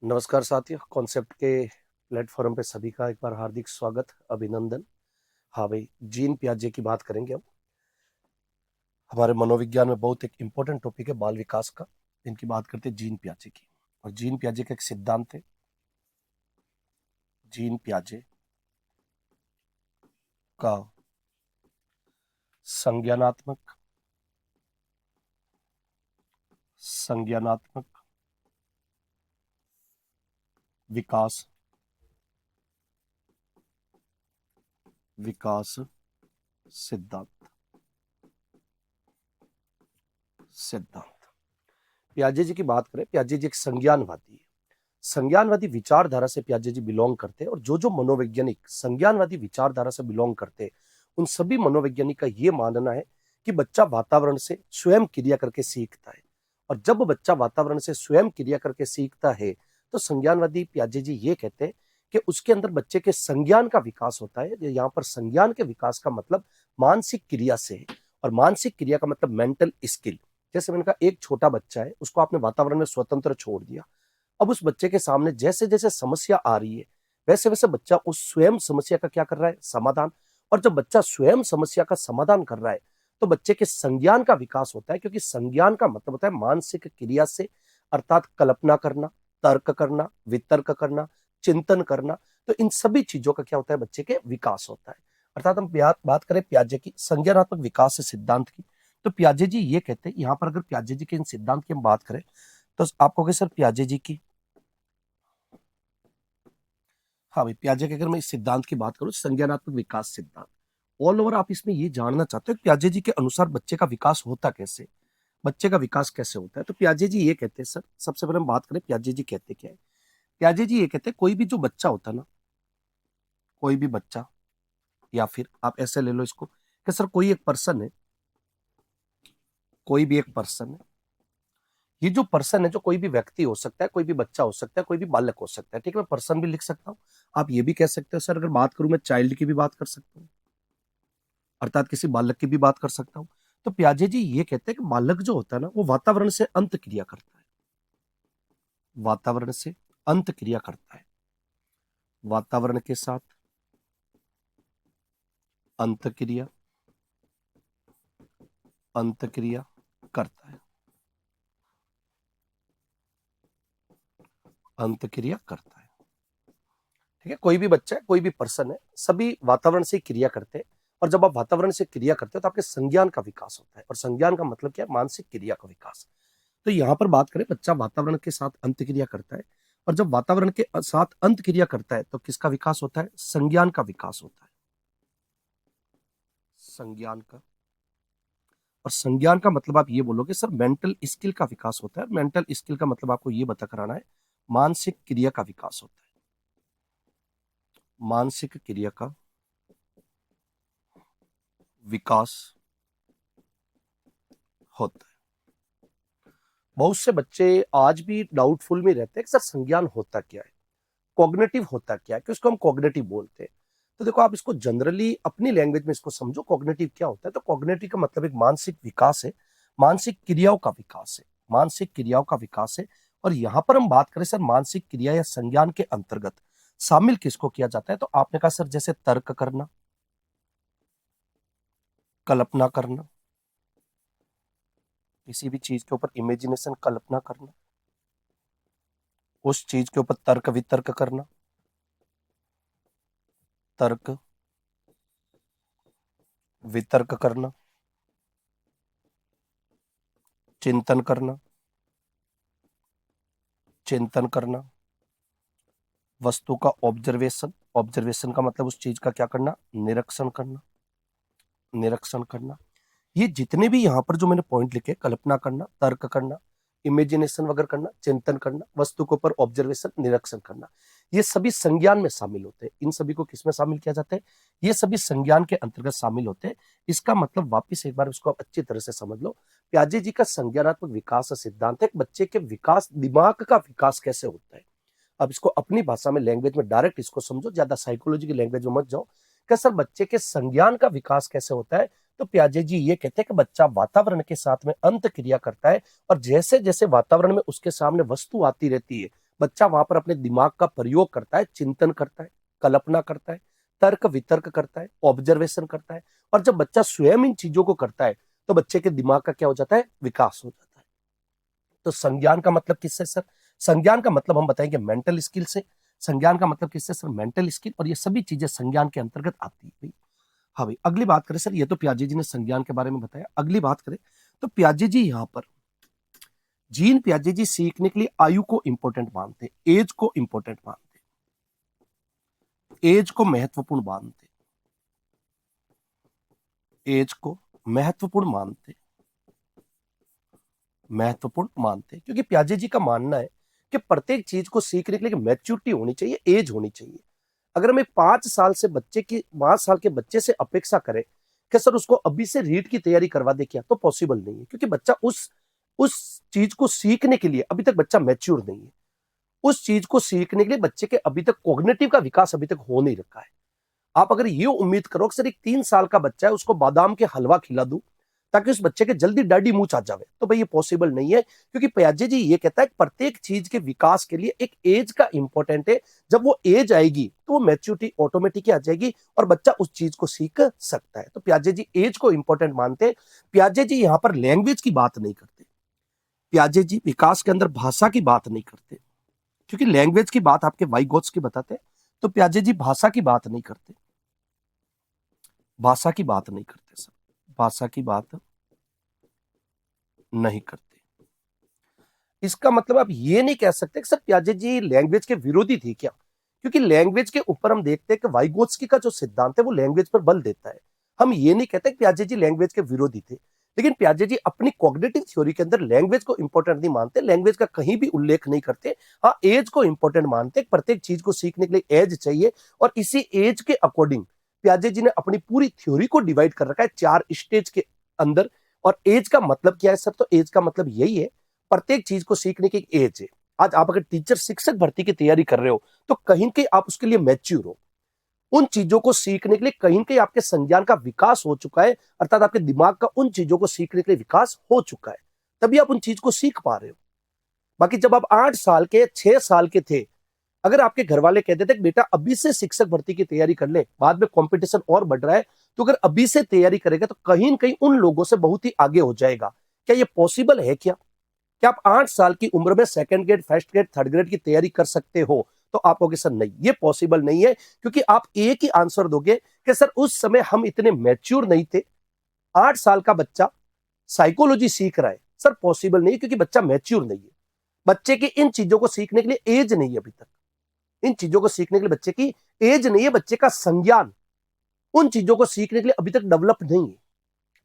नमस्कार साथियों, कॉन्सेप्ट के प्लेटफॉर्म पे सभी का एक बार हार्दिक स्वागत, अभिनंदन। हाँ भाई, जीन पियाजे की बात करेंगे अब। हमारे मनोविज्ञान में बहुत एक इम्पोर्टेंट टॉपिक है बाल विकास का। इनकी बात करते हैं जीन पियाजे की। और जीन पियाजे का एक सिद्धांत है, जीन पियाजे का संज्ञानात्मक संज्ञानात्मक विकास विकास सिद्धांत सिद्धांत पियाजे जी की बात करें, पियाजे जी एक संज्ञानवादी है। संज्ञानवादी विचारधारा से पियाजे जी बिलोंग करते हैं। और जो जो मनोवैज्ञानिक संज्ञानवादी विचारधारा से बिलोंग करते हैं, उन सभी मनोवैज्ञानिक का यह मानना है कि बच्चा वातावरण से स्वयं क्रिया करके सीखता है। और जब बच्चा वातावरण से स्वयं क्रिया करके सीखता है, तो संज्ञानवादी पियाजे जी ये कहते हैं कि उसके अंदर बच्चे के संज्ञान का विकास होता है। यहाँ पर संज्ञान के विकास का मतलब मानसिक क्रिया से है। और मानसिक क्रिया का मतलब मेंटल स्किल। जैसे मैंने कहा, एक छोटा बच्चा है, उसको आपने वातावरण में स्वतंत्र छोड़ दिया। अब उस बच्चे के सामने जैसे जैसे समस्या आ रही है, वैसे वैसे बच्चा उस स्वयं समस्या का क्या कर रहा है, समाधान। और जब बच्चा स्वयं समस्या का समाधान कर रहा है, तो बच्चे के संज्ञान का विकास होता है। क्योंकि संज्ञान का मतलब होता है मानसिक क्रिया से, अर्थात कल्पना करना, तर्क करना, वितर्क करना, चिंतन करना। तो इन सभी चीजों का क्या होता है, बच्चे के विकास होता है। अर्थात हम बात करें पियाजे की संज्ञानात्मक विकास सिद्धांत की, तो पियाजे जी ये कहते हैं, यहां पर अगर पियाजे जी के इन सिद्धांत की हम बात करें, तो आप कहोगे सर पियाजे जी की, हाँ भाई, पियाजे के अगर मैं इस सिद्धांत की बात करूं, संज्ञानात्मक विकास सिद्धांत, ऑल ओवर आप इसमें ये जानना चाहते हो कि पियाजे जी के अनुसार बच्चे का विकास होता कैसे, बच्चे का विकास कैसे होता है। तो पियाजे जी ये कहते हैं, सर सबसे पहले हम बात करें पियाजे जी कहते क्या है। पियाजे जी ये कहते हैं, कोई भी जो बच्चा होता है ना, कोई भी बच्चा, या फिर आप ऐसे ले लो इसको कि सर कोई एक पर्सन है, कोई भी एक पर्सन है। ये जो पर्सन है, जो कोई भी व्यक्ति हो सकता है, कोई भी बच्चा हो सकता है, कोई भी बालक हो सकता है। ठीक है, मैं पर्सन भी लिख सकता हूँ। आप ये भी कह सकते हो सर, अगर बात करूं मैं चाइल्ड की भी बात कर सकता हूँ, अर्थात किसी बालक की भी बात कर सकता हूं। तो पियाजे जी ये कहते हैं कि बालक जो होता है ना, वो वातावरण से अंत क्रिया करता है। वातावरण से अंत क्रिया करता है, वातावरण के साथ अंत क्रिया, अंत क्रिया करता है, अंत क्रिया करता है। ठीक है, कोई भी बच्चा है, कोई भी पर्सन है, सभी वातावरण से क्रिया करते हैं। और जब आप वातावरण से क्रिया करते हो, तो आपके संज्ञान का विकास होता है। और संज्ञान का मतलब क्या है, मानसिक क्रिया का विकास। तो यहां पर बात करें, बच्चा वातावरण के साथ अंत क्रिया करता है। और जब वातावरण के साथ अंत क्रिया करता है, तो किसका विकास होता है, संज्ञान का विकास होता है, संज्ञान का। और संज्ञान का मतलब आप ये बोलोगे सर मेंटल स्किल का विकास होता है। मेंटल स्किल का मतलब आपको ये बता कराना है, मानसिक क्रिया का विकास होता है, मानसिक क्रिया का विकास होता है। बहुत से बच्चे आज भी डाउटफुल में रहते हैं कि सर संज्ञान होता क्या है, कॉग्निटिव होता क्या है, कि उसको हम कॉग्निटिव बोलते हैं। तो देखो, आप इसको जनरली अपनी लैंग्वेज में इसको समझो, कॉग्निटिव क्या होता है। तो कॉग्निटिव का मतलब एक मानसिक विकास है, मानसिक क्रियाओं का विकास है, मानसिक क्रियाओं का विकास है। और यहां पर हम बात करें सर मानसिक क्रिया या संज्ञान के अंतर्गत शामिल किसको किया जाता है, तो आपने कहा सर जैसे तर्क करना, कल्पना करना, किसी भी चीज के ऊपर इमेजिनेशन, कल्पना करना, उस चीज के ऊपर तर्क वितर्क करना, तर्क वितर्क करना, चिंतन करना, चिंतन करना, वस्तु का ऑब्जर्वेशन, ऑब्जर्वेशन का मतलब उस चीज का क्या करना, निरीक्षण करना, निरीक्षण करना। ये जितने भी यहाँ पर जो मैंने पॉइंट लिखे, कल्पना करना, तर्क करना, इमेजिनेशन वगैरह करना, चिंतन करना, वस्तु के ऊपर ऑब्जर्वेशन, निरीक्षण करना, ये सभी संज्ञान में शामिल होते हैं। इन सभी को किसमें शामिल किया जाता है, ये सभी संज्ञान के अंतर्गत शामिल होते हैं। इसका मतलब वापिस एक बार उसको आप अच्छी तरह से समझ लो। प्याजे जी का संज्ञानात्मक विकास सिद्धांत है, बच्चे के विकास, दिमाग का विकास कैसे होता है। अब इसको अपनी भाषा में, लैंग्वेज में डायरेक्ट इसको समझो, ज्यादा साइकोलॉजी की लैंग्वेज में मत जाओ कि सर बच्चे के संज्ञान का विकास कैसे होता है। तो पियाजे जी ये कहते हैं कि बच्चा वातावरण के साथ में अंत क्रिया करता है। और जैसे जैसे वातावरण में उसके सामने वस्तु आती रहती है, बच्चा वहां पर अपने दिमाग का प्रयोग करता है, चिंतन करता है, कल्पना करता है, तर्क वितर्क करता है, ऑब्जर्वेशन करता है। और जब बच्चा स्वयं इन चीजों को करता है तो बच्चे के दिमाग का क्या हो जाता है, विकास हो जाता है। तो संज्ञान का मतलब किससे सर? संज्ञान का मतलब हम बताएंगे मेंटल स्किल से। संज्ञान का मतलब किससे सर? Mental skill. और ये सभी चीजें संज्ञान के अंतर्गत आती है भाई। हाँ भाई, अगली बात करें सर, ये तो प्याजे जी ने संज्ञान के बारे में बताया। अगली बात करें तो प्याजे जी यहां पर, जीन प्याजे जी सीखने के लिए आयु को इंपॉर्टेंट मानते, एज को इंपॉर्टेंट मानते, एज को महत्वपूर्ण मानते, एज को महत्वपूर्ण मानते, महत्वपूर्ण मानते, क्योंकि प्याजे जी का मानना है कि प्रत्येक चीज को सीखने के लिए मैच्योरिटी होनी चाहिए, एज होनी चाहिए। अगर हम एक 5 साल से बच्चे की 5 साल के बच्चे से अपेक्षा करें कि सर उसको अभी से रीड की तैयारी करवा दे, क्या तो पॉसिबल नहीं है, क्योंकि बच्चा उस चीज को सीखने के लिए अभी तक बच्चा मैच्योर नहीं है। उस चीज को सीखने के लिए बच्चे के अभी तक कॉग्निटिव का विकास अभी तक हो नहीं रखा है। आप अगर ये उम्मीद करो कि सर एक 3 साल का बच्चा है उसको बादाम के हलवा खिला दूं ताकि उस बच्चे के जल्दी डाडी मुंह आ जावे, तो भाई ये पॉसिबल नहीं है। क्योंकि प्याजे जी ये कहता है कि प्रत्येक चीज के विकास के लिए एक एज का इंपॉर्टेंट है। जब वो एज आएगी तो वो मैच्योरिटी ऑटोमेटिक आ जाएगी और बच्चा उस चीज को सीख सकता है। तो प्याजे जी एज को इंपॉर्टेंट मानते हैं। प्याजे जी यहां पर लैंग्वेज की बात नहीं करते, प्याजे जी विकास के अंदर भाषा की बात नहीं करते, क्योंकि लैंग्वेज की बात आपके वाइगोट्स की बताते हैं। तो प्याजे जी भाषा की बात नहीं करते, भाषा की बात नहीं करते सर, भाषा की बात नहीं करते। इसका मतलब आप ये नहीं कह सकते कि सर प्याजे जी लैंग्वेज के विरोधी थे क्या, क्योंकि लैंग्वेज के ऊपर हम देखते हैं कि वाइगोत्स्की का जो सिद्धांत है वो लैंग्वेज पर बल देता है। हम ये नहीं कहते कि प्याजे जी लैंग्वेज के विरोधी थे, लेकिन प्याजे जी अपनी कॉग्निटिव थ्योरी के अंदर लैंग्वेज को इंपॉर्टेंट नहीं मानते, लैंग्वेज का कहीं भी उल्लेख नहीं करते। हाँ, एज को इंपॉर्टेंट मानते, प्रत्येक चीज को सीखने के लिए एज चाहिए और इसी एज के अकॉर्डिंग प्याजे जी ने अपनी पूरी थ्योरी को डिवाइड कर रखा है 4 स्टेज के अंदर। और एज का मतलब क्या है सर? तो एज का मतलब यही है, प्रत्येक चीज को सीखने की एक एज है। आज आप अगर टीचर शिक्षक भर्ती की तैयारी कर रहे हो तो कहीं कहीं आप उसके लिए मैच्योर हो, उन चीजों को सीखने के लिए कहीं कहीं आपके संज्ञान का विकास हो चुका है, अर्थात आपके दिमाग का उन चीजों को सीखने के लिए विकास हो चुका है, तभी आप उन चीज को सीख पा रहे हो। बाकी जब आप 8 साल के 6 साल के थे, अगर आपके घर वाले कहते थे कि बेटा अभी से शिक्षक भर्ती की तैयारी कर ले, बाद में कंपटीशन और बढ़ रहा है, तो अगर अभी से तैयारी करेगा तो कहीं न कहीं उन लोगों से बहुत ही आगे हो जाएगा। क्या ये पॉसिबल है क्या? क्या आप 8 साल की उम्र में second grade, first grade, third grade की तैयारी कर सकते हो? तो आप कहोगे सर नहीं, ये पॉसिबल नहीं है, क्योंकि आप एक ही आंसर दोगे कि सर उस समय हम इतने मैच्योर नहीं थे। 8 साल का बच्चा साइकोलॉजी सीख रहा है, सर पॉसिबल नहीं, क्योंकि बच्चा मैच्योर नहीं है। बच्चे की इन चीजों को सीखने के लिए एज नहीं है अभी तक, इन चीजों को सीखने के लिए बच्चे की एज नहीं है, बच्चे का संज्ञान उन चीजों को सीखने के लिए अभी तक डेवलप नहीं है।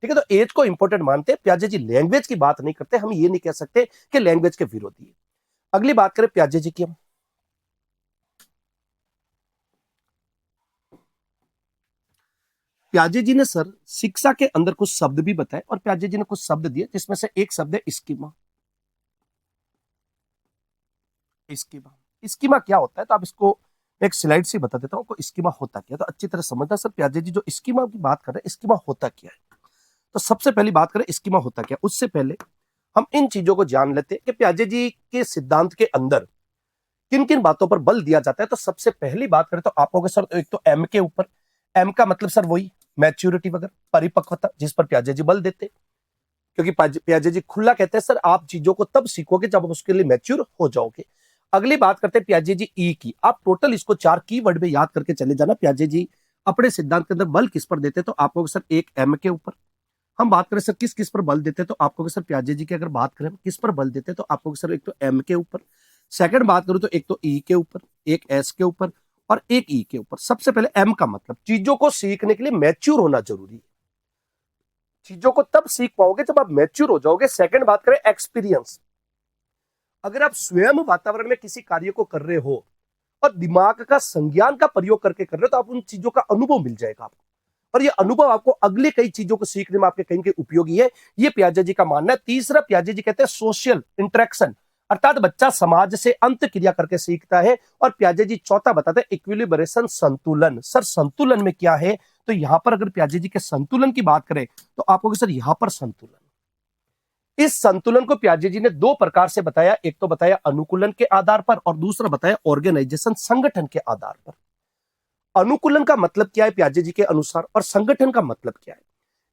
ठीक है, तो एज को इंपॉर्टेंट मानते हैं। प्याजे जी लैंग्वेज की बात नहीं करते, हम ये नहीं कह सकते कि लैंग्वेज के विरोधी है। अगली बात करें प्याजे जी की हम, प्याजे जी ने सर शिक्षा के अंदर कुछ शब्द भी बताए और प्याजे जी ने कुछ शब्द दिए, जिसमें से एक शब्द है स्कीमा। स्कीमा, स्कीमा क्या होता है? तो आप इसको एक स्लाइड से बता देता हूं, स्कीमा होता क्या, तो अच्छी तरह समझना सर। प्याजे जी जो स्कीमा की बात कर रहे हैं, स्कीमा होता क्या है, तो सबसे पहली बात करें स्कीमा होता क्या, उससे पहले हम इन चीजों को जान लेते हैं कि प्याजे जी के सिद्धांत के अंदर किन किन बातों पर बल दिया जाता है। तो सबसे पहली बात करें तो आप कहोगे सर एक तो एम के ऊपर, एम का मतलब सर वही मैच्योरिटी वगैरह, परिपक्वता, जिस पर प्याजे जी बल देते हैं। क्योंकि प्याजे जी खुला कहते हैं सर आप चीजों को तब सीखोगे जब आप उसके लिए मैच्योर हो जाओगे। अगली बात करते हैं प्याजे जी ई की। आप टोटल इसको 4 की वर्ड में याद करके चले जाना। प्याजे जी अपने सिद्धांत के अंदर बल किस पर देते हैं? तो आप कहोगे सर एक एम के ऊपर। हम बात करें सर किस किस पर बल देते हैं, तो आप कहोगे सर प्याजे जी की अगर बात करें किस पर बल देते हैं, तो आप कहोगे सर एक तो एम के ऊपर, सेकंड बात करूं तो एक तो ई के ऊपर, एक एस के ऊपर और एक ई के ऊपर। सबसे पहले एम का मतलब चीजों को सीखने के लिए मैच्योर होना जरूरी है, चीजों को तब सीख पाओगे जब आप मैच्योर हो जाओगे। सेकंड बात करें एक्सपीरियंस, अगर आप स्वयं वातावरण में किसी कार्य को कर रहे हो और दिमाग का संज्ञान का प्रयोग करके कर रहे हो, तो आप उन चीजों का अनुभव मिल जाएगा आपको, और ये अनुभव आपको अगले कई चीजों को सीखने में आपके कहीं के उपयोगी है। ये प्याजे जी का मानना है। तीसरा प्याजे जी कहते हैं सोशल इंटरेक्शन, अर्थात बच्चा समाज से अंत क्रिया करके सीखता है। और प्याजे जी चौथा बताते हैं इक्विलिब्रेशन, संतुलन। सर संतुलन में क्या है? तो यहां पर अगर प्याजे जी के संतुलन की बात करें तो आप कहोगे सर यहां पर संतुलन, इस संतुलन को प्याजे जी ने दो प्रकार से बताया, एक तो बताया अनुकूलन के आधार पर और दूसरा बताया ऑर्गेनाइजेशन, संगठन के आधार पर। अनुकूलन का मतलब क्या है प्याजे जी के अनुसार और संगठन का मतलब क्या है?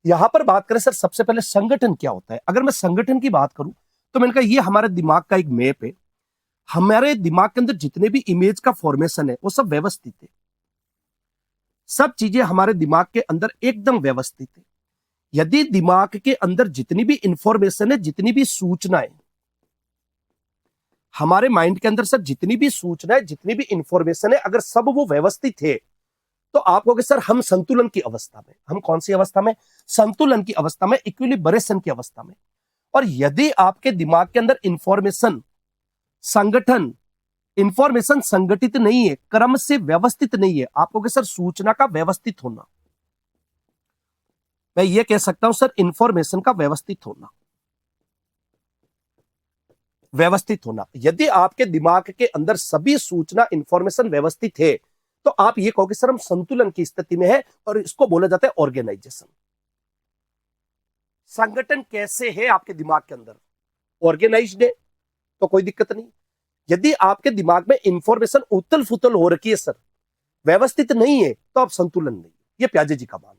यहां पर बात करें सर, सबसे पहले संगठन क्या होता है। अगर मैं संगठन की बात करूं तो मैंने कहा ये हमारे दिमाग का एक मैप है। हमारे दिमाग के अंदर जितने भी इमेज का फॉर्मेशन है वो सब व्यवस्थित है, सब चीजें हमारे दिमाग के अंदर एकदम व्यवस्थित है। यदि दिमाग के अंदर जितनी भी इंफॉर्मेशन है, जितनी भी सूचनाएं हमारे माइंड के अंदर, सर जितनी भी सूचनाएं, जितनी भी इंफॉर्मेशन है, अगर सब वो व्यवस्थित है तो आप कहोगे सर हम संतुलन की अवस्था में। हम कौन सी अवस्था में? संतुलन की अवस्था में, इक्विलिब्रेशन की अवस्था में। और यदि आपके दिमाग के अंदर इंफॉर्मेशन संगठित नहीं है, क्रम से व्यवस्थित नहीं है, आप कहोगे सर सूचना का व्यवस्थित होना। मैं ये कह सकता हूं सर इंफॉर्मेशन का व्यवस्थित होना। यदि आपके दिमाग के अंदर सभी सूचना इंफॉर्मेशन व्यवस्थित है तो आप ये कहोगे सर हम संतुलन की स्थिति में है, और इसको बोला जाता है ऑर्गेनाइजेशन। संगठन कैसे है आपके दिमाग के अंदर? ऑर्गेनाइज्ड है तो कोई दिक्कत नहीं। यदि आपके दिमाग में इंफॉर्मेशन उथल फुथल हो रखी है सर, व्यवस्थित नहीं है, तो आप संतुलन नहीं। ये प्याजे जी का मानना है।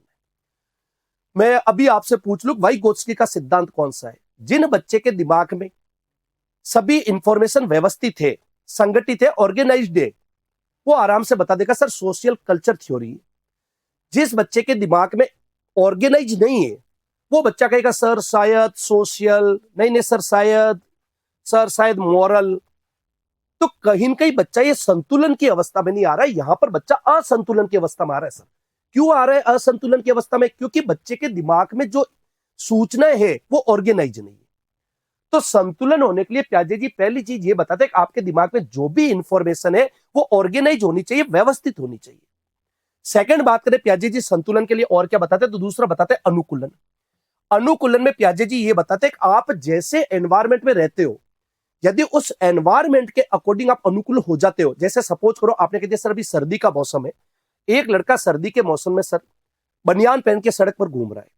मैं अभी आपसे पूछ लूं वाइगोत्स्की का सिद्धांत कौन सा है? जिन बच्चे के दिमाग में सभी इंफॉर्मेशन व्यवस्थित है, संगठित है, ऑर्गेनाइज्ड है, वो आराम से बता देगा सर सोशल कल्चर थ्योरी। जिस बच्चे के दिमाग में ऑर्गेनाइज नहीं है वो बच्चा कहेगा सर शायद सोशल, नहीं सर शायद मॉरल। तो कहीं न कहीं बच्चा ये संतुलन की अवस्था में नहीं आ रहा है, यहां पर बच्चा असंतुलन की अवस्था में आ रहा है। सर क्यों आ रहा है असंतुलन की अवस्था में? क्योंकि बच्चे के दिमाग में जो सूचनाएं है वो ऑर्गेनाइज नहीं है। तो संतुलन होने के लिए प्याजे जी पहली चीज ये बताते हैं कि आपके दिमाग में जो भी इंफॉर्मेशन है वो ऑर्गेनाइज होनी चाहिए, व्यवस्थित होनी चाहिए। सेकंड बात करें प्याजे जी संतुलन के लिए और क्या बताते हैं, तो दूसरा बताते हैं अनुकूलन। अनुकूलन में प्याजे जी ये बताते हैं कि आप जैसे एनवायरमेंट में रहते हो, यदि उस एनवायरमेंट के अकॉर्डिंग आप अनुकूल हो जाते हो। जैसे सपोज करो आपने कहा सर अभी सर्दी का मौसम है, एक लड़का सर्दी के मौसम में सर बनियान पहन के सड़क पर घूम रहा है,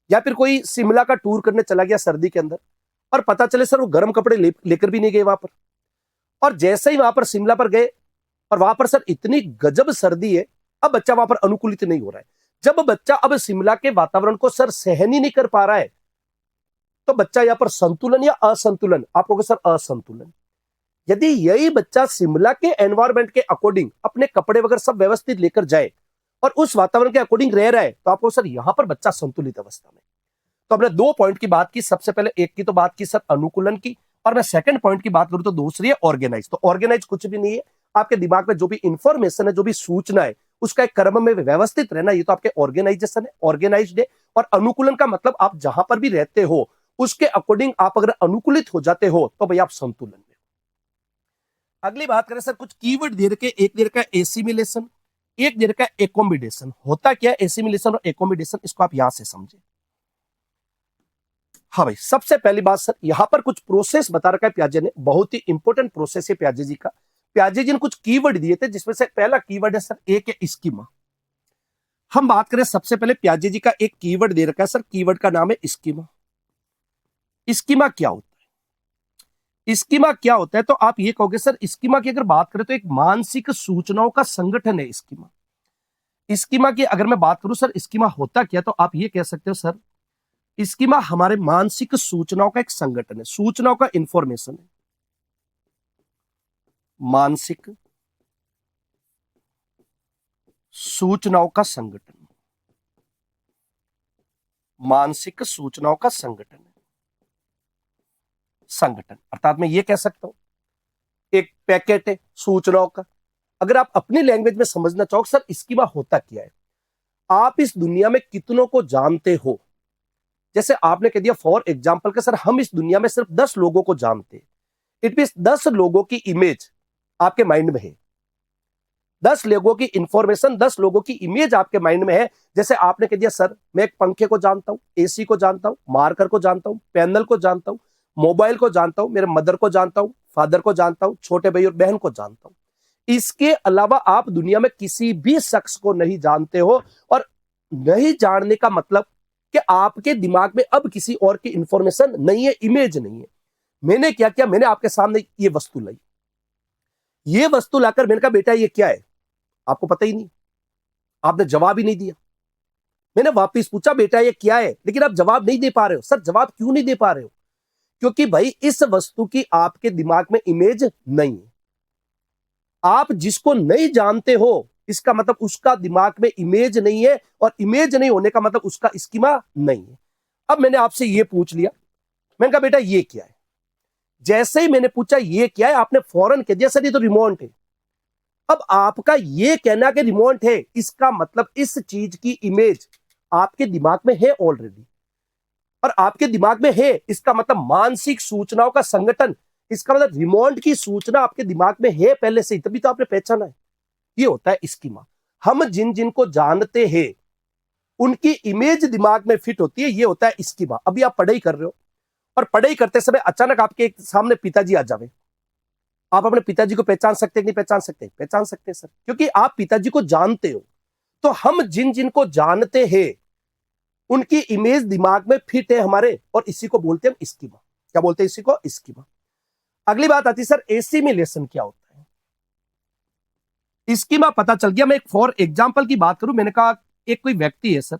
या फिर कोई शिमला का टूर करने चला गया सर्दी के अंदर, और पता चले सर वो गर्म कपड़े लेकर भी नहीं गए वहां पर, और जैसे ही वहां पर शिमला पर गए और वहां पर सर इतनी गजब सर्दी है, अब बच्चा वहां पर अनुकूलित नहीं हो रहा है। जब बच्चा अब शिमला के वातावरण को सर सहन ही नहीं कर पा रहा है, तो बच्चा यहां पर संतुलन या असंतुलन? आप कहोगे सर असंतुलन। यदि यही बच्चा शिमला के एनवायरमेंट के अकॉर्डिंग अपने कपड़े वगैरह सब व्यवस्थित लेकर जाए और उस वातावरण के अकॉर्डिंग रह रहा है, तो आपको सर यहां पर बच्चा संतुलित अवस्था में। तो हमने दो पॉइंट की बात की। सबसे पहले एक की तो बात की सर अनुकूलन की, और मैं सेकंड पॉइंट की बात करूं तो दूसरी है ऑर्गेनाइज। तो ऑर्गेनाइज कुछ भी नहीं है, आपके दिमाग में जो भी इंफॉर्मेशन है, जो भी सूचना है, उसका एक क्रम में व्यवस्थित रहना, ये तो आपके ऑर्गेनाइजेशन है, ऑर्गेनाइज्ड है। और अनुकूलन का मतलब आप जहां पर भी रहते हो उसके अकॉर्डिंग आप अगर अनुकूलित हो जाते हो तो भाई आप संतुलन में। अगली बात करें सर, कुछ कीवर्ड दे रखे, एक दे रखा है एसिमिलेशन, एक दे रखा है एकोमोडेशन। होता क्या है एसिमिलेशन और एकोमोडेशन, इसको आप यहां से समझे। हाँ भाई, सबसे पहली बात सर यहां पर कुछ प्रोसेस बता रखा है प्याजे ने, बहुत ही इंपॉर्टेंट प्रोसेस है प्याजे जी का। प्याजे जी ने कुछ कीवर्ड दिए थे, जिसमें से पहला कीवर्ड है सर एक है स्कीमा। हम बात करें सबसे पहले प्याजे जी का एक कीवर्ड दे रखा है सर, कीवर्ड का नाम है स्कीमा। स्कीमा क्या होता है? स्कीमा क्या होता है तो आप ये कहोगे सर स्कीमा की अगर बात करें तो एक मानसिक सूचनाओं का संगठन है स्कीमा। स्कीमा की अगर मैं बात करूं सर स्कीमा होता क्या, तो आप ये कह सकते हो सर स्कीमा हमारे मानसिक सूचनाओं का एक संगठन है, सूचनाओं का इंफॉर्मेशन है। मानसिक सूचनाओं का संगठन, मानसिक सूचनाओं का संगठन है। संगठन अर्थात मैं ये कह सकता हूं एक पैकेट है सूचनाओं का। अगर आप अपनी लैंग्वेज में समझना चाहो सर स्कीमा होता क्या है, आप इस दुनिया में कितनों को जानते हो। जैसे आपने कह दिया फॉर एग्जाम्पल के सर हम इस दुनिया में सिर्फ 10 लोगों को जानते हैं, इट मींस 10 लोगों की इमेज आपके माइंड में है, 10 लोगों की इंफॉर्मेशन, 10 लोगों की इमेज आपके माइंड में है। जैसे आपने कह दिया सर मैं एक पंखे को जानता हूं, एसी को जानता हूं, मार्कर को जानता हूं, पैनल को जानता हूं, मोबाइल को जानता हूं, मेरे मदर को जानता हूं, फादर को जानता हूं, छोटे भाई और बहन को जानता हूं। इसके अलावा आप दुनिया में किसी भी शख्स को नहीं जानते हो। और नहीं जानने का मतलब कि आपके दिमाग में अब किसी और की इंफॉर्मेशन नहीं है, इमेज नहीं है। मैंने क्या किया, मैंने आपके सामने ये वस्तु लाई, ये वस्तु लाकर मैंने कहा बेटा ये क्या है, आपको पता ही नहीं, आपने जवाब ही नहीं दिया। मैंने वापस पूछा बेटा ये क्या है, लेकिन आप जवाब नहीं दे पा रहे हो। सर जवाब क्यों नहीं दे पा रहे हो? क्योंकि भाई इस वस्तु की आपके दिमाग में इमेज नहीं है। आप जिसको नहीं जानते हो इसका मतलब उसका दिमाग में इमेज नहीं है, और इमेज नहीं होने का मतलब उसका स्कीमा नहीं है। अब मैंने आपसे ये पूछ लिया, मैंने कहा बेटा ये क्या है। जैसे ही मैंने पूछा ये क्या है, आपने फौरन कह दिया सर ये तो रिमोट है। अब आपका ये कहना कि रिमोट है, इसका मतलब इस चीज की इमेज आपके दिमाग में है ऑलरेडी, और आपके दिमाग में है इसका मतलब मानसिक सूचनाओं का संगठन, इसका मतलब रिमोट की सूचना आपके दिमाग में है पहले से ही, तभी तो आपने पहचाना है। ये होता है स्कीमा। हम जिन जिन को जानते हैं उनकी इमेज दिमाग में फिट होती है, ये होता है स्कीमा। अभी आप पढ़ाई कर रहे हो और पढ़ाई करते समय अचानक आपके सामने पिताजी आ जावे, आप अपने पिताजी को पहचान सकते हैं कि नहीं पहचान सकते? पहचान सकते हैं सर, क्योंकि आप पिताजी को जानते हो। तो हम जिन जिन को जानते हैं उनकी इमेज दिमाग में फिट है हमारे, और इसी को बोलते हैं हम स्कीमा। क्या बोलते हैं इसी को? स्कीमा। अगली बात आती है सर एसिमिलेशन क्या होता है? स्कीमा पता चल गया। मैं एक फॉर एग्जांपल की बात करूं, मैंने कहा एक कोई व्यक्ति है सर,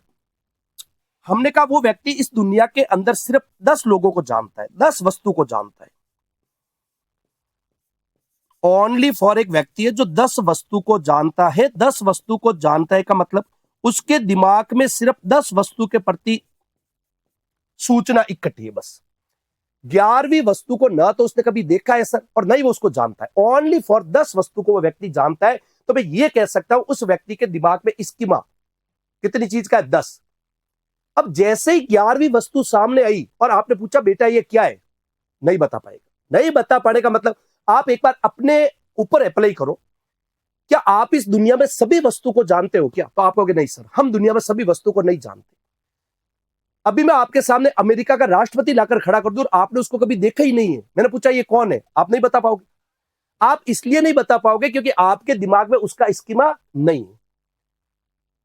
हमने कहा वो व्यक्ति इस दुनिया के अंदर सिर्फ 10 लोगों को जानता है, 10 वस्तु को जानता है। ओनली फॉर एक व्यक्ति है जो 10 वस्तु को जानता है। 10 वस्तु को जानता है का मतलब उसके दिमाग में सिर्फ 10 वस्तु के प्रति सूचना इकट्ठी है बस। 11वीं वस्तु को ना तो उसने कभी देखा है सर, और ना ही वो उसको जानता है। ओनली फॉर 10 वस्तु को वो व्यक्ति जानता है। तो मैं ये कह सकता हूं उस व्यक्ति के दिमाग में स्कीमा कितनी चीज का है? 10। अब जैसे ही 11वीं वस्तु सामने आई और आपने पूछा बेटा ये क्या है, नहीं बता पाएगा। नहीं बता पाने का मतलब आप एक बार अपने ऊपर अप्लाई करो, क्या आप इस दुनिया में सभी वस्तु को जानते हो क्या? तो आप कहोगे नहीं सर, हम दुनिया में सभी वस्तु को नहीं जानते। अभी मैं आपके सामने अमेरिका का राष्ट्रपति लाकर खड़ा कर दूं और आपने उसको कभी देखा ही नहीं है, मैंने पूछा ये कौन है, आप नहीं बता पाओगे। आप इसलिए नहीं बता पाओगे क्योंकि आपके दिमाग में उसका स्कीमा नहीं है।